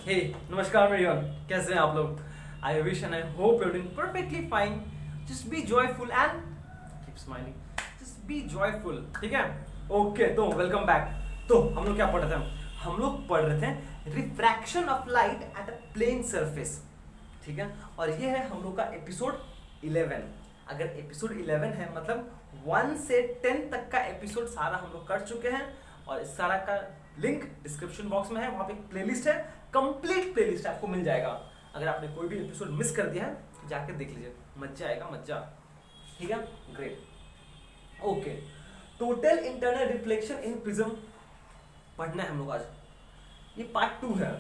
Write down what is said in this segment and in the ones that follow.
हे नमस्कार एवरीवन, कैसे हैं आप लोग? I wish and I hope you doing perfectly fine. Just be joyful and keep smiling. Just be joyful. ठीक है? ओके, तो वेलकम बैक. तो हम लोग क्या पढ़ रहे थे? हम लोग पढ़ रहे थे refraction of light at a plane surface. ठीक है? और ये है हम लोग का एपिसोड 11. अगर एपिसोड 11 है मतलब 1 से 10 तक का एपिसोड सारा हम लोग कर चुके हैं. और इस सारा का लिंक डिस्क्रिप्शन बॉक्स में है. वहां पे एक प्लेलिस्ट है, कंप्लीट प्लेलिस्ट आपको मिल जाएगा. अगर आपने कोई भी एपिसोड मिस कर दिया है तो जाके देख लीजिए, मजा आएगा, मजा. ठीक है? Great. Okay, total internal reflection in prism पढ़ना है हम लोग आज. ये पार्ट 2 है.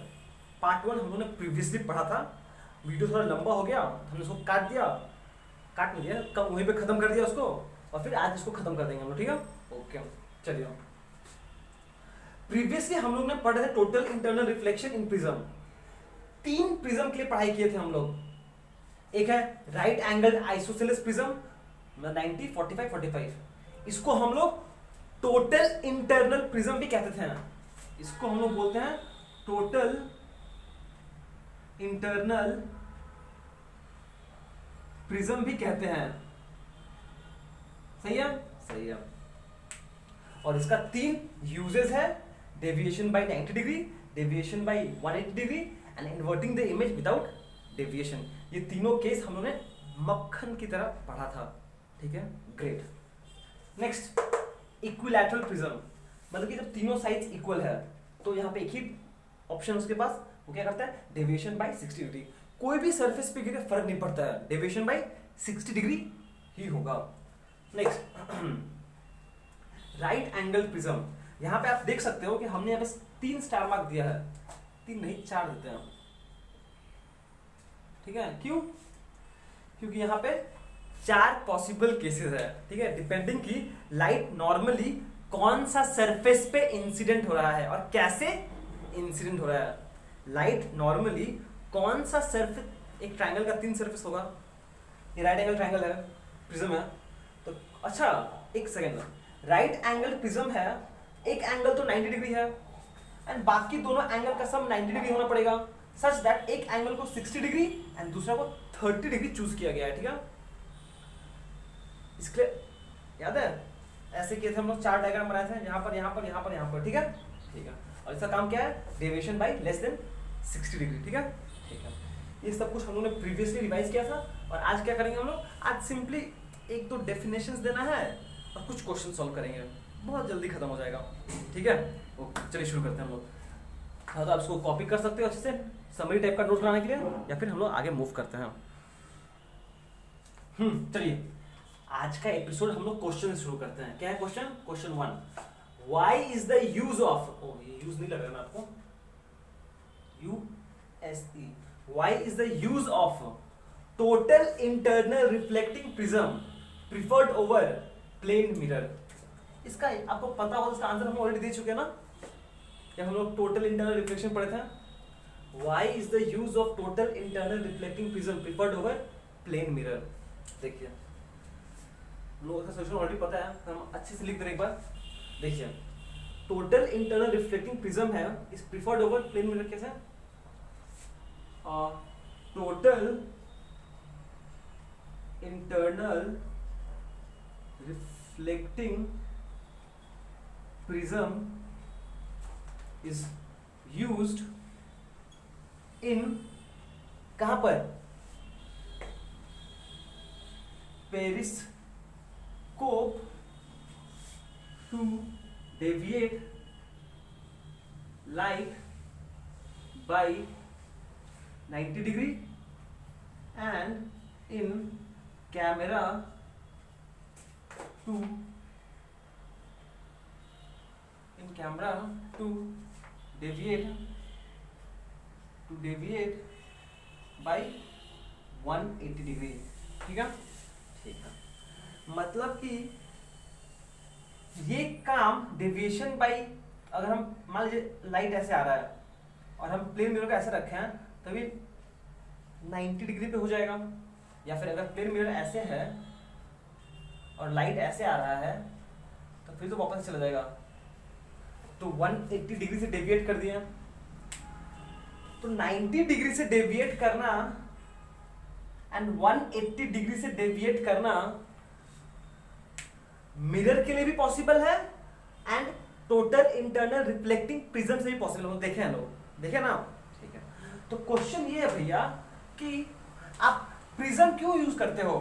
पार्ट 1 हम लोगों ने प्रीवियसली पढ़ा था. वीडियो थोड़ा लंबा हो गया, हमने उसको काट नहीं दिया, वहीं पे खत्म कर दिया उसको. और फिर आज इसको खत्म कर देंगे हम लोग. ठीक है? ओके, चलिए. प्रीवियसली हम लोग ने पढ़े थे total internal reflection in prism. 3 prism के लिए पढ़ाई किए थे हम लोग. एक है राइट एंगल आइसोसेलेस प्रिज्म 90, 45, 45. इसको हम लोग टोटल इंटरनल प्रिज्म भी कहते थे. इसको हम लोग बोलते हैं टोटल इंटरनल प्रिज्म भी कहते हैं. सही है? सही है. और इसका 3 यूजेस है: deviation by 90 degree, deviation by 180 degree and inverting the image without deviation. ये तीनों केस हम लोगों ने मक्खन की तरह पढ़ा था. ठीक है? ग्रेट. Next, equilateral prism. मतलब कि जब तीनों साइड्स इक्वल है तो यहाँ पे एक ही ऑप्शन उसके पास, वो क्या करता है? Deviation by 60 degree. कोई भी सरफेस पे गिरे फर्क नहीं पड़ता है, डेविएशन बाय 60 डिग्री ही होगा. Next, right angle prism. यहां पे आप देख सकते हो कि हमने यहाँ पे 3 स्टार मार्क दिया है. 3 नहीं, 4 देते हैं. ठीक है? क्यों? क्योंकि यहाँ पे 4 पॉसिबल केसेस है. ठीक है? डिपेंडिंग की लाइट नॉर्मली कौन सा सरफेस पे इंसिडेंट हो रहा है और कैसे इंसिडेंट हो रहा है. लाइट नॉर्मली कौन सा सरफेस, एक ट्रायंगल का 3 सरफेस होगा. ये राइट एंगल ट्रायंगल है, प्रिज्म है. तो अच्छा, एक सेकेंड. राइट एंगल प्रिज्म है, एक एंगल तो 90 डिग्री है एंड बाकी दोनों एंगल का सम 90 डिग्री होना पड़ेगा, सच दैट एक एंगल को 60 डिग्री एंड दूसरा को 30 डिग्री चूज किया गया है. ठीक है? इसके याद है ऐसे किए थे हम लोग, 4 डायग्राम बनाए थे, यहाँ पर, यहाँ पर, यहाँ पर, यहाँ पर. ठीक है? ठीक है. और इसका काम क्या है? Deviation by less than 60 degree. ठीक है? ठीक है. ये सब कुछ हम लोगों ने प्रीवियसली रिवाइज किया था. और आज क्या करेंगे हम लोग? आज सिंपली 1-2 डेफिनेशंस देना है और कुछ क्वेश्चन सॉल्व करेंगे. बहुत जल्दी खत्म हो जाएगा. ठीक है? ओके, चलिए शुरू करते हैं हम लोग. हाँ, तो आप इसको कॉपी कर सकते हो अच्छे से समरी टाइप का नोट बनाने के लिए, या फिर हम लोग आगे मूव करते हैं. चलिए, आज का एपिसोड हम लोग क्वेश्चन से शुरू करते हैं. क्या है question? Question 1, why is the use of, ये यूज नहीं लग रहा है आपको, U S E, why is the use of total internal reflecting prism preferred over plane mirror. इसका आपको पता हो, इसका आंसर हम ऑलरेडी दे चुके हैं ना, जब हम लोग टोटल इंटरनल रिफ्लेक्शन पढ़े थे. Why is the use of total internal reflecting prism preferred over plane mirror. देखिए, हम लोगों का सॉल्यूशन ऑलरेडी पता है, तो हम अच्छे से लिख दें एक बार. देखिए, टोटल इंटरनल रिफ्लेक्टिंग प्रिज्म है is preferred over plane mirror. कैसे? Total internal reflecting prism is used in, कहां पर? Periscope to deviate light by 90 degree and in camera to deviate by 180 degree. ठीक है? ठीक है. मतलब कि ये काम डेविएशन बाय, अगर हम मान लीजिए लाइट ऐसे आ रहा है और हम प्लेन मिरर को ऐसे रखे हैं तभी 90 डिग्री पे हो जाएगा. या फिर अगर प्लेन मिरर ऐसे है और लाइट ऐसे आ रहा है तो फिर तो वापस चला जाएगा. तो 180 डिग्री से डेविएट कर दिया तो 90 डिग्री से डेविएट करना एंड 180 डिग्री से डेविएट करना मिरर के लिए भी पॉसिबल है and total internal reflecting prism से भी पॉसिबल है। देखे हैं लोग, देखे ना, ठीक है। तो क्वेश्चन ये है भैया कि आप प्रिज्म क्यों यूज करते हो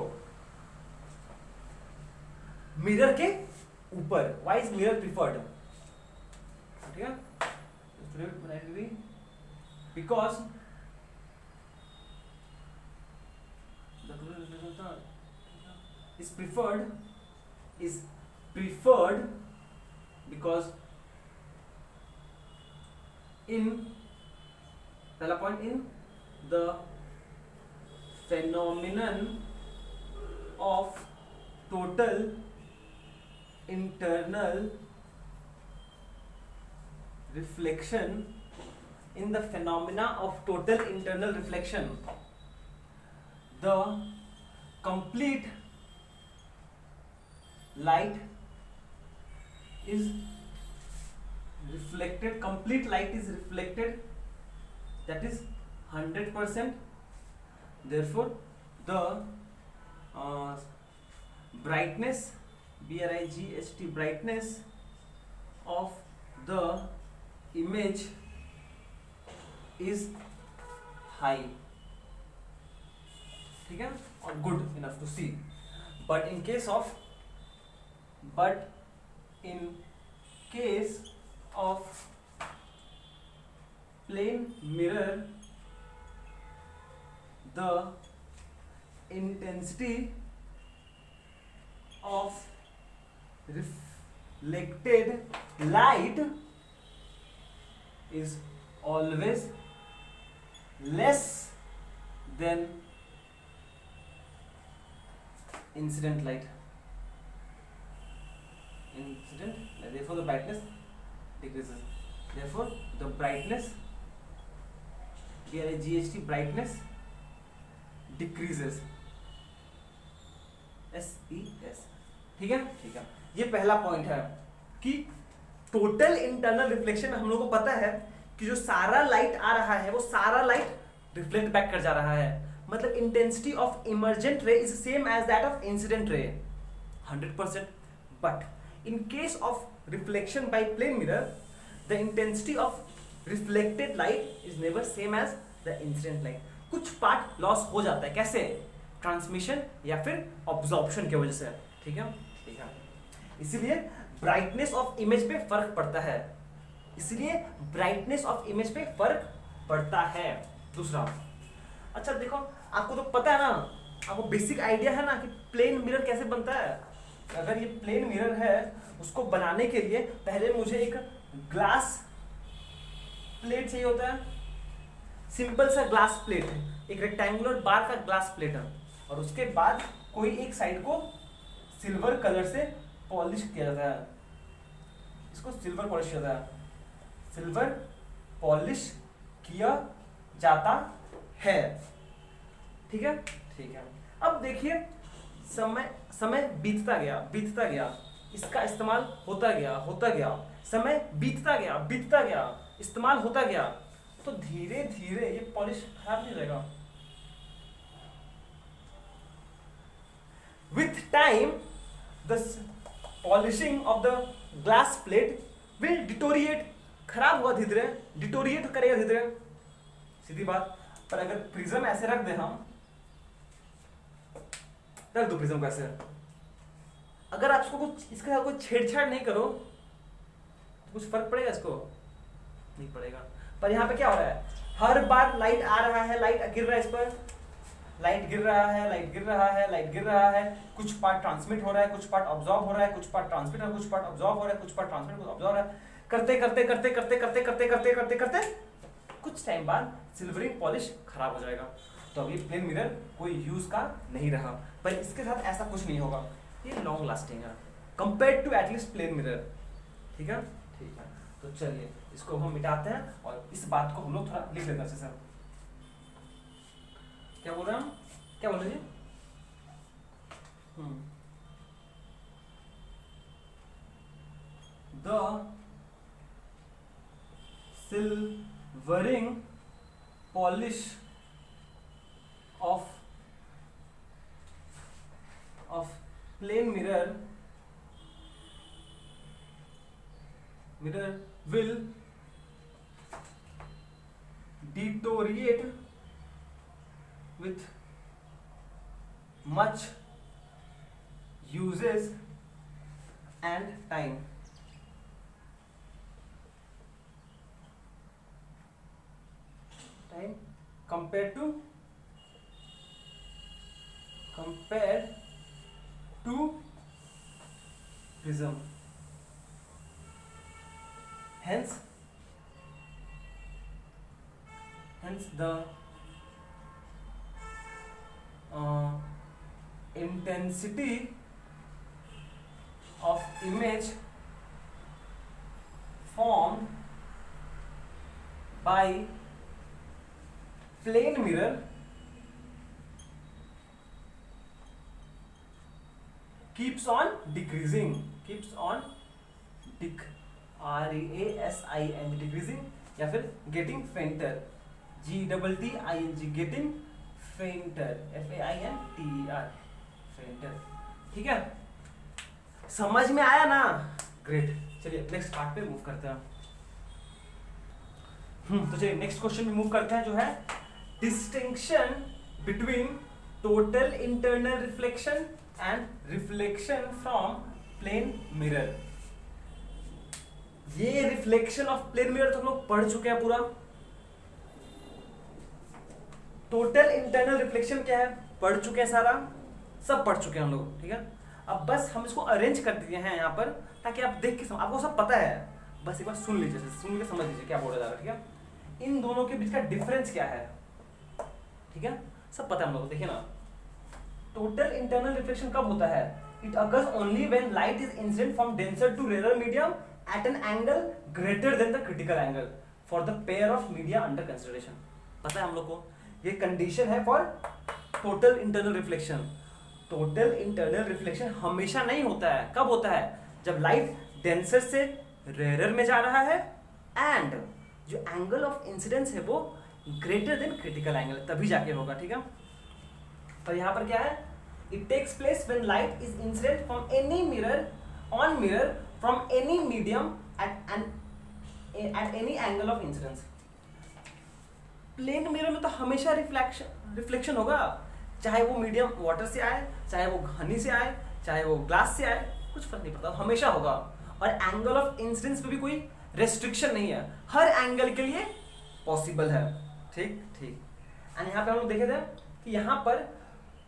मिरर के ऊपर? Why is mirror preferred? ठीक है, because is preferred because in पहला point, in the phenomenon of total internal reflection, in the phenomena of total internal reflection, the complete light is reflected, complete light is reflected, that is 100%. Therefore the brightness, BRIGHT, brightness of the image is high, ठीक है, or good enough to see. But in case of plane mirror, the intensity of reflected light is always less than incident light. Therefore the brightness decreases. Therefore the brightness, BRIGHT, brightness decreases. SES, ठीक है, ठीक है। ये पहला point है कि total internal reflection में हम लोग को पता है कि जो सारा लाइट आ रहा है वो सारा लाइट रिफ्लेक्ट बैक कर जा रहा है। मतलब intensity of emergent ray is same as that of incident ray 100%, but in case of reflection by plane mirror, the intensity of reflected light is never same as the incident light. कुछ part loss हो जाता है, कैसे? Transmission या फिर absorption की वजह से, ठीक है, ठीक है। इसीलिए ब्राइटनेस ऑफ इमेज पे फर्क पड़ता है, इसलिए ब्राइटनेस ऑफ इमेज पे फर्क पड़ता है। दूसरा, अच्छा देखो, आपको तो पता है ना, आपको बेसिक आइडिया है ना कि प्लेन मिरर कैसे बनता है। अगर ये प्लेन मिरर है, उसको बनाने के लिए पहले मुझे एक ग्लास प्लेट चाहिए होता है, सिंपल सा ग्लास प्लेट है, एक रेक्टेंगुलर बार का ग्लास प्लेट है, और उसके बाद कोई एक साइड को सिल्वर कलर से पॉलिश किया जाता है, इसको सिल्वर पॉलिश किया जाता है, सिल्वर पॉलिश किया जाता है, ठीक है, ठीक है। अब देखिए, समय बीतता गया, इसका इस्तेमाल होता गया, समय बीतता गया, इस्तेमाल होता गया, तो धीरे धीरे ये पॉलिश खराब नहीं रहेगा। With time the polishing of the glass plate will deteriorate, खराब हुआ धीरे धीरे, डिटोरिएट करेगा धीरे धीरे, सीधी बात। पर अगर प्रिज्म ऐसे रख दे, हम रख दो प्रिज्म को ऐसे, अगर आप इसको कुछ इसके साथ कोई छेड़छाड़ नहीं करो तो कुछ फर्क पड़ेगा? इसको नहीं पड़ेगा। पर यहाँ पे क्या हो रहा है, हर बार लाइट आ रहा है, लाइट गिर रहा है, इस पर लाइट गिर रहा है, लाइट गिर रहा है, लाइट गिर रहा है, कुछ पार्ट ट्रांसमिट हो रहा है, कुछ पार्ट ऑब्जॉर्ब हो रहा है, कुछ पार्ट ट्रांसमिट हो रहा है, कुछ पार्ट ऑब्जॉर्ब हो रहा है, कुछ पार्ट ट्रांसमिट, कुछ ऑब्जॉर्ब हो रहा है, करते करते करते करते करते करते करते करते करते कुछ टाइम बाद सिल्वरिंग पॉलिश खराब हो जाएगा। तो अभी प्लेन मिरर कोई यूज का नहीं रहा, पर इसके साथ ऐसा कुछ नहीं होगा, ये लॉन्ग लास्टिंग है compared to at least plane mirror, ठीक है, ठीक है। तो चलिए इसको हम मिटाते हैं और इस बात को हम लोग थोड़ा लिख लेते हैं अच्छे से। क्या बोल रहे हैं हम, क्या बोल रहे हैं? The silvering polish of plane mirror will deteriorate with much uses and time. Compared to prism. Hence the intensity of image formed by plane mirror keeps on decreasing, REASING, decreasing, या फिर getting fainter, GTTING, getting fainter, FAINTER, fainter. ठीक है, समझ में आया ना? Great. चलिए next part पे मूव करते हैं. तो चलिए नेक्स्ट क्वेश्चन में मूव करते हैं, जो है distinction between total internal reflection and reflection from plane mirror. ये रिफ्लेक्शन ऑफ प्लेन मिरर तो हम लोग पढ़ चुके हैं पूरा. टोटल इंटरनल रिफ्लेक्शन क्या है पढ़ चुके हैं, सारा सब पढ़ चुके हैं हम लोग. ठीक है, अब बस हम इसको अरेंज कर दिए हैं यहाँ पर, ताकि आप देख के आपको सब पता है. बस एक बार सुन लीजिए, सुन के समझ लीजिए क्या बोला जा रहा है. ठीक है, इन दोनों के बीच का डिफरेंस क्या है. ठीक है, सब पता है हम लोग. देखिए ना, टोटल इंटरनल रिफ्लेक्शन कब होता है? It occurs only when light is incident from denser to rare medium at an angle greater than the critical angle for the pair of media under consideration. पता है हम लोग को, ये कंडीशन है for total internal reflection. Total internal reflection हमेशा नहीं होता है. कब होता है? जब लाइट डेंसर से रेयर में जा रहा है एंड जो एंगल ऑफ इंसिडेंस है वो ग्रेटर देन क्रिटिकल एंगल, तभी जाके होगा. ठीक है, तो यहाँ पर क्या है? It takes place when light is incident from any mirror on mirror from any medium at any angle of incidence. Plane mirror में तो हमेशा रिफ्लेक्शन होगा, चाहे वो मीडियम वाटर से आए, चाहे वो हनी से आए, चाहे वो ग्लास से आए, कुछ फर्क नहीं पड़ता, हमेशा होगा. और एंगल ऑफ इंसिडेंस पे भी कोई रेस्ट्रिक्शन नहीं है, हर एंगल के लिए पॉसिबल है. ठीक. एंड यहाँ पे हम लोग देखे थे कि यहाँ पर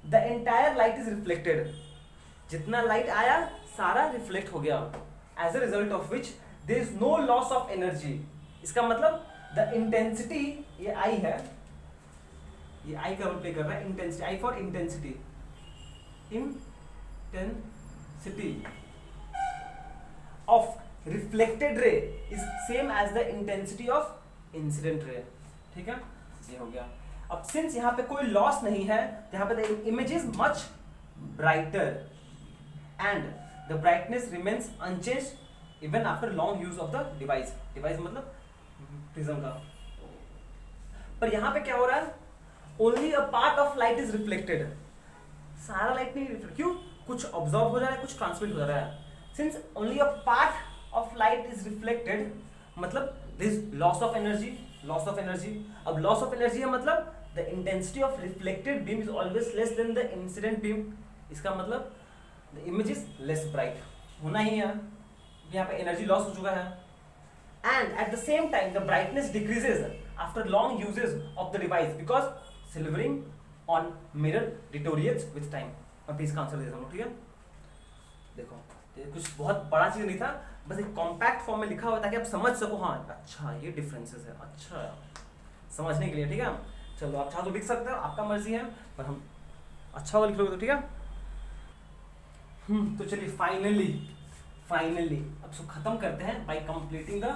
the entire light is reflected. जितना लाइट आया सारा रिफ्लेक्ट हो गया, as a result of which there is no loss of energy. इसका मतलब द इंटेंसिटी, ये आई है, ये आई का रोल प्ले कर रहा है. Intensity, I for intensity, intensity of reflected ray is same as the intensity of incident ray. ठीक है, ये हो गया. अब सिंस यहाँ पे कोई लॉस नहीं है, यहाँ पे the image is much brighter and the brightness remains unchanged even after long use of the device. Device मतलब प्रिज्म का. पर यहाँ पे क्या हो रहा है? Only a part of light is reflected. सारा लाइट नहीं रिफ्लेक्ट. क्यों? कुछ ऑब्जॉर्व हो जा रहा है, कुछ ट्रांसमिट हो जा रहा है. Since only a part of light is reflected, मतलब दिस लॉस ऑफ एनर्जी. अब लॉस ऑफ एनर्जी है मतलब the intensity of reflected beam is always less than the incident beam. इसका मतलब the image is less bright. होना ही है, यहाँ पे एनर्जी लॉस हो चुका है. And at the same time the brightness decreases after long uses of the device because silvering on mirror deteriorates with time. अब इसका आंसर देता हूँ. ठीक है, देखो ये कुछ बहुत बड़ा चीज नहीं था, बस एक कॉम्पैक्ट फॉर्म में लिखा हुआ ताकि आप समझ सको. हाँ अच्छा ये डिफरेंसेस है, अच्छा समझने के लिए. ठीक है, चलो आप चाहो तो लिख सकते हो, आपका मर्जी है, पर हम अच्छा वाला लिख लोगे तो ठीक है. तो चलिए फाइनली अब इसको खत्म करते हैं bye completing the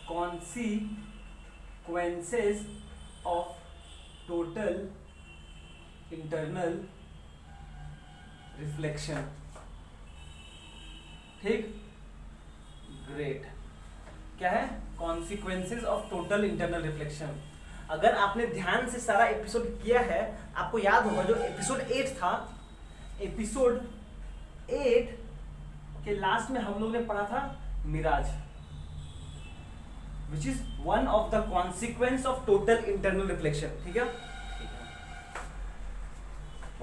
consequences of total internal reflection. ठीक, ग्रेट. क्या है? Consequences of total internal reflection. अगर आपने ध्यान से सारा एपिसोड किया है, आपको याद होगा जो एपिसोड 8 था, एपिसोड 8 के लास्ट में हम लोग ने पढ़ा था mirage, which is one of the consequence of total internal reflection. ठीक है,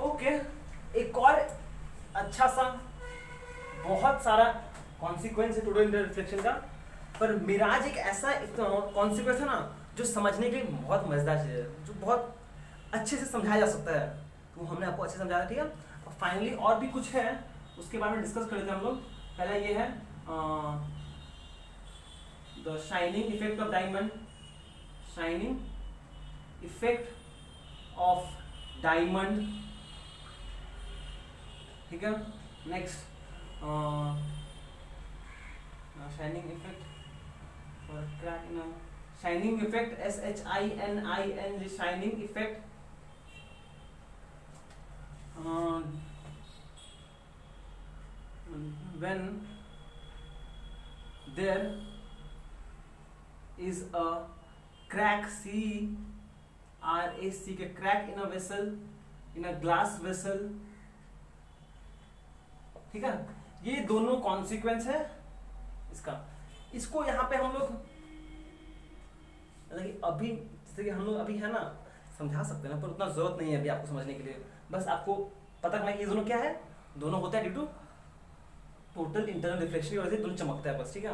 ओके। एक और अच्छा सा बहुत सारा कॉन्सिक्वेंस है टोटल इंटरनल रिफ्लेक्शन का, पर मिराज एक ऐसा कॉन्सिक्वेंस है ना जो समझने के लिए बहुत मजेदार चीज है, जो बहुत अच्छे से समझाया जा सकता है। तो हमने आपको अच्छे से समझाया, ठीक है। और फाइनली और भी कुछ है, उसके बारे में डिस्कस कर लेते हैं हम लोग। पहला ये है the shining effect of diamond, shining effect of diamond, ठीक है। Next shining effect for crack in shining effect, SHINING, shining effect when there is a crack, CRAC, crack in a vessel, in a glass vessel, ठीक है। ये दोनों consequence है इसका। इसको यहाँ पे हम लोग अभी जैसे कि हम लोग अभी है ना समझा सकते हैं ना, पर उतना जरूरत नहीं है अभी आपको समझने के लिए। बस आपको पता करना ये दोनों क्या है, दोनों होता है due to total internal reflection की वजह से दोनों चमकता है, बस, ठीक है।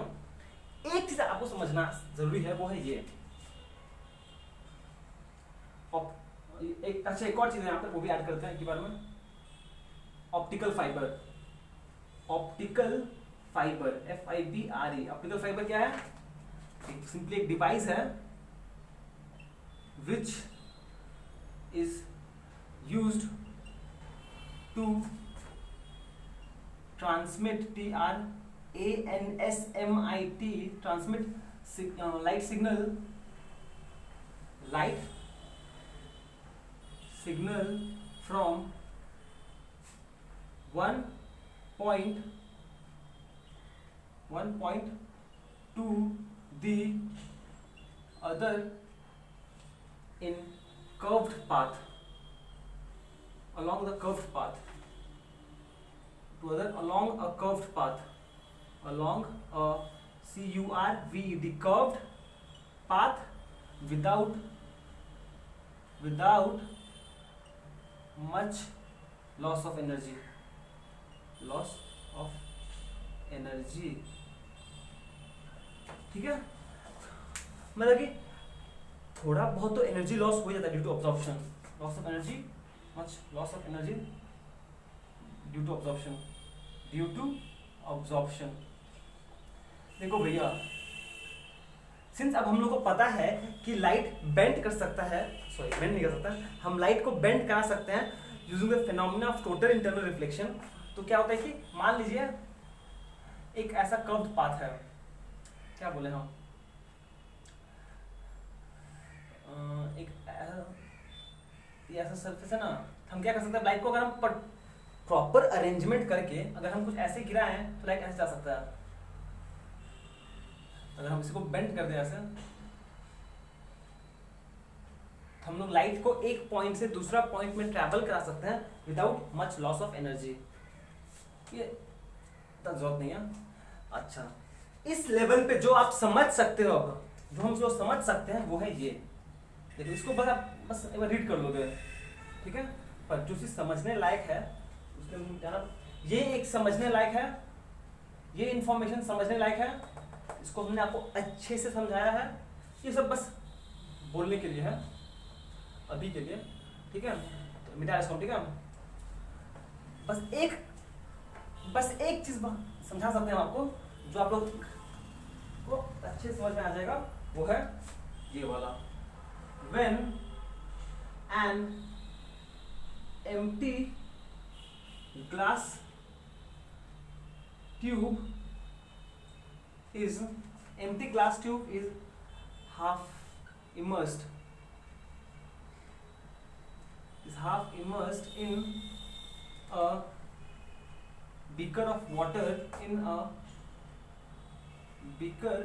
एक चीज आपको समझना जरूरी है, वो है ये अच्छा एक और चीज है यहाँ पे, वो भी ऐड करते हैं एक बार में। Optical fibre, optical fibre, FIBRE। Optical fibre क्या है? सिंपली एक डिवाइस है which is used to transmit, TRANSMIT, transmit light signal from one point to the other in curved path, along the curved path, along a curved path, along a CURVED curved path, without much loss of energy, ठीक है। मतलब कि थोड़ा बहुत तो energy loss हो जाता है due to absorption, loss of energy, much loss of energy due to absorption. देखो भैया, सिंस अब हम लोग को पता है कि लाइट बेंड कर सकता है, सॉरी बेंड नहीं कर सकता, हम लाइट को बेंड करा सकते हैं using the phenomena of total internal reflection. तो क्या होता है कि मान लीजिए एक ऐसा कर्व्ड पाथ है, क्या बोले हम, एक ऐसा सरफेस है ना, हम क्या कर सकते हैं, लाइट को अगर हम प्रॉपर अरेंजमेंट करके अगर हम कुछ ऐसे गिराएं तो लाइट ऐसे जा सकता है। अगर हम इसको बेंड कर दें ऐसे, हम लोग लाइट को एक पॉइंट से दूसरा पॉइंट में ट्रैवल करा सकते हैं without much loss of energy. ये जरूरत नहीं है। अच्छा, इस लेवल पे जो आप समझ सकते हो, अब जो हम जो समझ सकते हैं वो है ये। देखो इसको बस एक बार रीड कर लोगे, ठीक है। पर जो चीज समझने लायक है उसमें जाना, ये एक समझने लायक है, ये इंफॉर्मेशन समझने लायक है, इसको हमने आपको अच्छे से समझाया है। ये सब बस बोलने के लिए है अभी के लिए, ठीक है। तो मिटा इसको, ठीक है। बस एक चीज समझा सकते हैं आपको, जो आप लोग को अच्छे समझ में आ जाएगा, वो है ये वाला। When an empty glass tube is half immersed in a beaker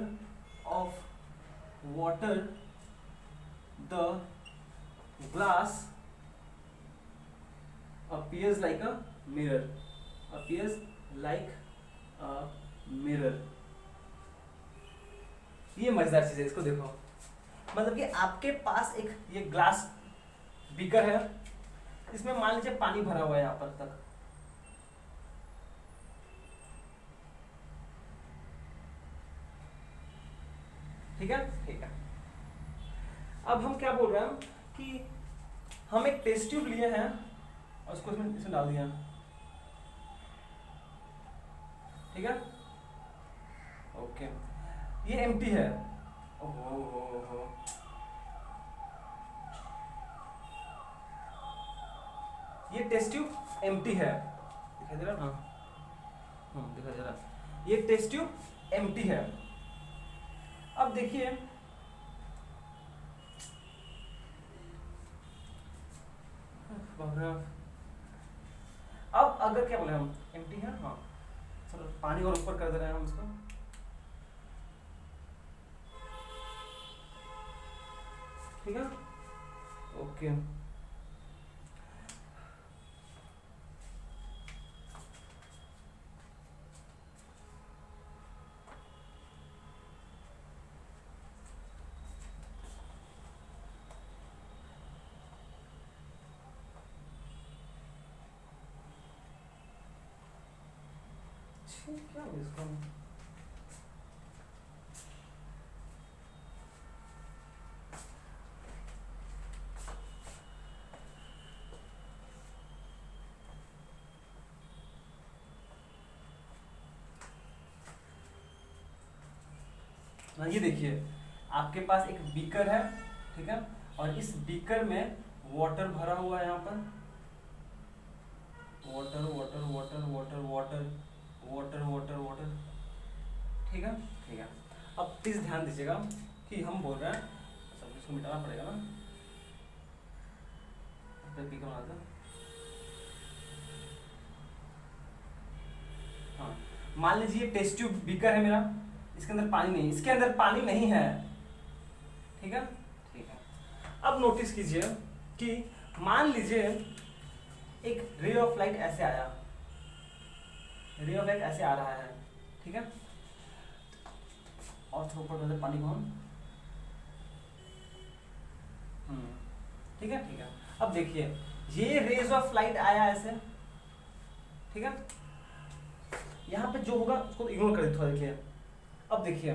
of water, the glass appears like a mirror, appears like a mirror। ये मजेदार चीज है, इसको देखो। मतलब कि आपके पास एक ये ग्लास बीकर है, इसमें मान लीजिए पानी भरा हुआ है यहाँ पर तक, ठीक है ठीक है। अब हम क्या बोल रहे हैं कि हम एक टेस्ट ट्यूब लिए हैं और उसको इसमें डाल दिया, ठीक है ओके। ये एम्प्टी है, ओहो ये टेस्ट ट्यूब एम्प्टी है, दिखाई दे रहा? हाँ दिखाई दे रहा। ये टेस्ट ट्यूब एम्प्टी है। अब देखिए अब अगर क्या बोले हम, एम्प्टी है, हाँ चलो पानी और ऊपर कर दे रहे हैं हम इसको, ठीक है ओके। क्या है इसका? ये देखिए आपके पास एक बीकर है, ठीक है, और इस बीकर में वाटर भरा हुआ है, यहाँ पर water water water water water water water water, ठीक है ठीक है। अब प्लीज ध्यान दीजिएगा कि हम बोल रहे हैं, सब इसको मिटाना पड़ेगा ना, बीकर बना दो। हाँ मान लीजिए टेस्ट ट्यूब बीकर है मेरा, इसके अंदर पानी नहीं, इसके अंदर पानी नहीं है, ठीक है ठीक है। अब नोटिस कीजिए कि मान लीजिए एक रे ऑफ लाइट ऐसे आया, रे ऑफ लाइट ऐसे आ रहा है, ठीक है, और थोड़ा ऊपर कर दे पानी को हम, ठीक है ठीक है। अब देखिए ये रेज ऑफ लाइट आया ऐसे, ठीक है, यहाँ पे जो होगा उसको इग्नोर कर दे थोड़ा, देखिए। अब देखिए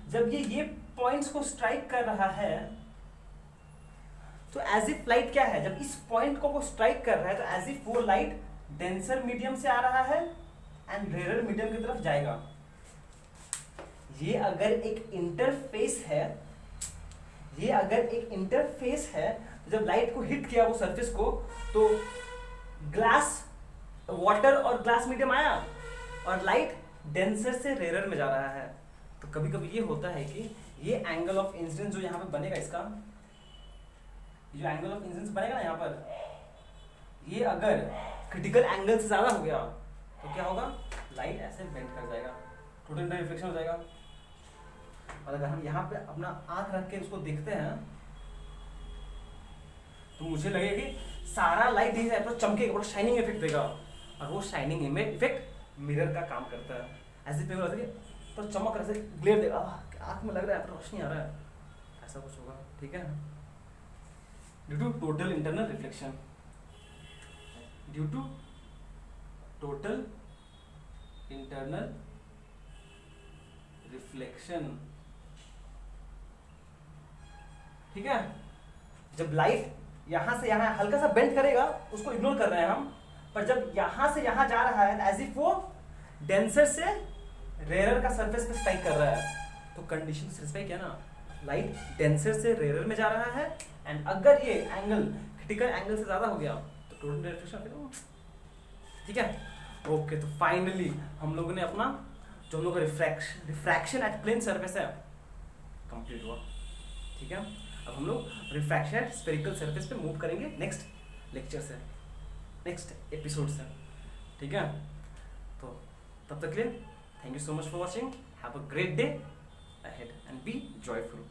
जब ये पॉइंट्स को स्ट्राइक कर रहा है तो एज इफ लाइट क्या है, जब इस पॉइंट को स्ट्राइक कर रहा है तो एज इफ वो लाइट डेंसर मीडियम से आ रहा है एंड रेयर मीडियम की तरफ जाएगा। ये अगर एक इंटरफेस है, ये अगर एक इंटरफेस है, जब लाइट को हिट किया वो सरफेस को, तो ग्लास वाटर और ग्लास मीडियम आया और लाइट डेंसर से रेयर में जा रहा है। तो कभी कभी ये होता है कि ये एंगल ऑफ इंसिडेंस जो यहाँ पे बनेगा, इसका जो एंगल ऑफ इंसिडेंस बनेगा ना यहाँ पर, ये अगर क्रिटिकल एंगल से ज्यादा हो गया तो क्या होगा, लाइट ऐसे बेंड कर जाएगा, टोटल रिफ्लेक्शन हो जाएगा। और अगर हम यहाँ पे अपना आंख रख के उसको देखते हैं तो मुझे लगेगा कि सारा लाइट यहीं से चमकेगा, बड़ा शाइनिंग इफेक्ट देगा, और वो शाइनिंग इफेक्ट मिरर का काम करता है। ऐसे पेपर होता है कि तो चमक ऐसे ग्लेयर देगा, आंख में लग रहा है रोशनी आ रहा है, ऐसा कुछ होगा, ठीक है, due to total internal reflection, due to total internal reflection, ठीक है। जब लाइट यहां से यहां हल्का सा बेंड करेगा उसको इग्नोर कर रहे हैं हम, पर जब यहां से यहां जा रहा है एज इफ वो डेंसर से रेयर का सरफेस पे स्ट्राइक कर रहा है, तो कंडीशन सेटिस्फाई किया ना, लाइट डेंसर से रेयर में जा रहा है, एंड अगर ये एंगल क्रिटिकल एंगल से ज्यादा हो गया तो टोटल रिफ्लेक्शन, ठीक है ओके। तो फाइनली हम लोगों ने अपना जो हम लोग का रिफ्रैक्शन एट प्लेन सरफेस है कंप्लीट हुआ, ठीक है। अब हम लोग रिफ्रैक्शन एट स्फेरिकल सरफेस पे मूव करेंगे नेक्स्ट लेक्चर से, नेक्स्ट एपिसोड से, ठीक है। तो तब तक के लिए thank you so much for watching, have a great day ahead and be joyful.